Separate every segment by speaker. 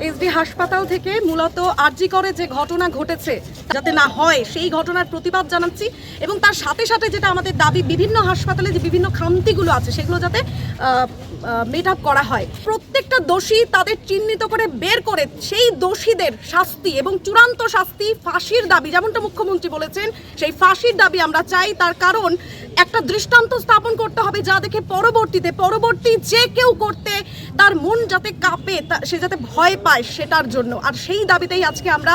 Speaker 1: SD হাসপাতাল থেকে মূলত আরজি করে যে ঘটনা ঘটেছে যাতে না হয় সেই ঘটনার প্রতিবাদ জানাচ্ছি এবং তার সাথে সাথে যেটা আমাদের দাবি বিভিন্ন হাসপাতালে যে বিভিন্ন খামতিগুলো আছে সেগুলো যাতে মেট আপ করা হয়। প্রত্যেকটা দোষী তাদের চিহ্নিত করে বের করে সেই দোষীদের শাস্তি এবং চূড়ান্ত শাস্তি ফাঁসির দাবি, যেমনটা মুখ্যমন্ত্রী বলেছেন সেই ফাঁসির দাবি আমরা চাই। তার কারণ একটা দৃষ্টান্ত স্থাপন করতে হবে যা দেখে পরবর্তী যে কেউ করতে তার মন যাতে কাঁপে, সে যাতে ভয় পায় সেটার জন্য। আর সেই দাবিতেই আজকে আমরা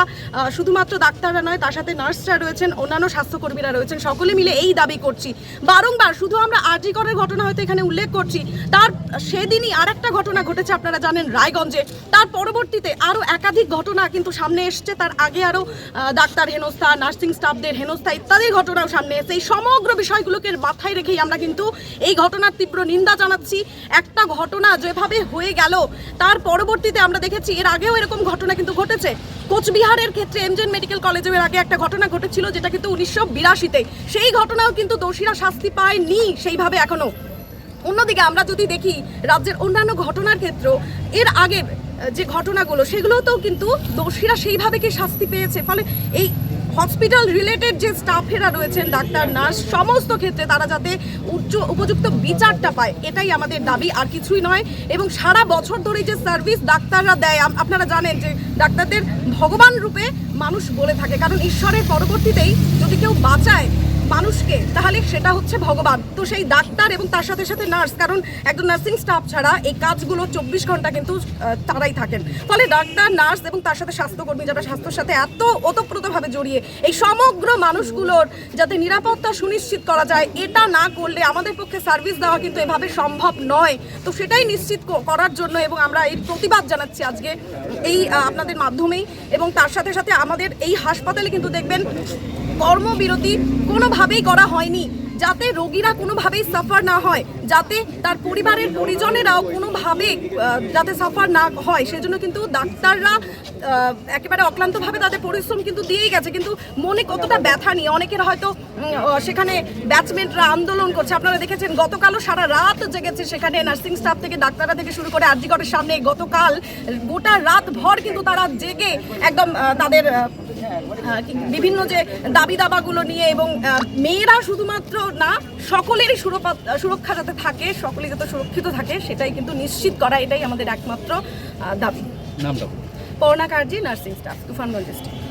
Speaker 1: শুধুমাত্র ডাক্তাররা নয়, তার সাথে নার্সরা রয়েছেন, অন্যান্য স্বাস্থ্যকর্মীরা রয়েছেন, সকলে মিলে এই দাবি করছি বারংবার। শুধু আমরা আরজি করের ঘটনা হয়তো এখানে উল্লেখ করছি, তার সেদিনই আর একটা ঘটনা ঘটেছে আপনারা জানেন রায়গঞ্জে। তার পরবর্তীতে আরও একাধিক ঘটনা কিন্তু সামনে এসছে। তার আগে আরও ডাক্তার হেনস্থা, নার্সিং স্টাফদের হেনস্থা ইত্যাদি ঘটনাও সামনে এসছে। এই সমগ্র বিষয়গুলোকে মাথায় রেখেই আমরা কিন্তু এই ঘটনার তীব্র নিন্দা জানাচ্ছি। একটা ঘটনা যেভাবে হয়ে গেল তার পরবর্তীতে আমরা দেখেছি এর আগেও এরকম ঘটনা কিন্তু ঘটেছে। কোচবিহারের ক্ষেত্রে এমজেন মেডিকেল কলেজের আগে একটা ঘটনা ঘটেছিল যেটা কিন্তু 1982-তে। সেই ঘটনাও কিন্তু দোষীরা শাস্তি পায়নি সেইভাবে এখনো। অন্যদিকে আমরা যদি দেখি রাজ্যের অন্যান্য ঘটনার ক্ষেত্র এর আগের যে ঘটনাগুলো সেগুলোতেও কিন্তু দোষীরা সেইভাবে কি শাস্তি পেয়েছে। ফলে এই হসপিটাল রিলেটেড যে স্টাফেরা রয়েছেন, ডাক্তার নার্স, সমস্ত ক্ষেত্রে তারা যাতে উপযুক্ত বিচারটা পায় এটাই আমাদের দাবি, আর কিছুই নয়। এবং সারা বছর ধরে যে সার্ভিস ডাক্তাররা দেয়, আপনারা জানেন যে ডাক্তারদের ভগবান রূপে মানুষ বলে থাকে, কারণ ঈশ্বরের পরবর্তীতেই যদি কেউ বাঁচায় মানুষকে তাহলে সেটা হচ্ছে ভগবান। তো সেই ডাক্তার এবং তার সাথে সাথে নার্স, কারণ একজন নার্সিং স্টাফ ছাড়া এই কাজগুলো 24 ঘন্টা কিন্তু তারাই থাকেন। ফলে ডাক্তার, নার্স এবং তার সাথে স্বাস্থ্যকর্মী যারা স্বাস্থ্যের সাথে এত ওতপ্রোতভাবে জড়িয়ে, এই সমগ্র মানুষগুলোর যাতে নিরাপত্তা সুনিশ্চিত করা যায়, এটা না করলে আমাদের পক্ষে সার্ভিস দেওয়া কিন্তু এভাবে সম্ভব নয়। তো সেটাই নিশ্চিত করার জন্য এবং আমরা এর প্রতিবাদ জানাচ্ছি আজকে এই আপনাদের মাধ্যমেই। এবং তার সাথে সাথে আমাদের এই হাসপাতালে কিন্তু দেখবেন কর্মবিরতি কোনোভাবেই করা হয়নি, যাতে রোগীরা কোনোভাবেই সাফার না হয়, যাতে তার পরিবারের পরিজনেরাও কোনোভাবে যাতে সাফার না হয়, সেজন্য কিন্তু ডাক্তাররা একেবারে অক্লান্তভাবে তাদের পরিশ্রম কিন্তু দিয়েই গেছে। কিন্তু মনে কতটা ব্যথা নিয়ে অনেকের হয়তো সেখানে ব্যাচমেটরা আন্দোলন করছে, আপনারা দেখেছেন গতকালও সারা রাত জেগেছে সেখানে নার্সিং স্টাফ থেকে ডাক্তাররা থেকে শুরু করে আরজি করের সামনে। গতকাল গোটা রাত ভর কিন্তু তারা জেগে একদম তাদের বিভিন্ন যে দাবি দাবাগুলো নিয়ে, এবং মেয়েরা শুধুমাত্র না সকলেরই সুরক্ষা যাতে থাকে, সকলে যাতে সুরক্ষিত থাকে সেটাই কিন্তু নিশ্চিত করা, এটাই আমাদের একমাত্র দাবি। Parna Karji, nursing staff, Tufanganj district.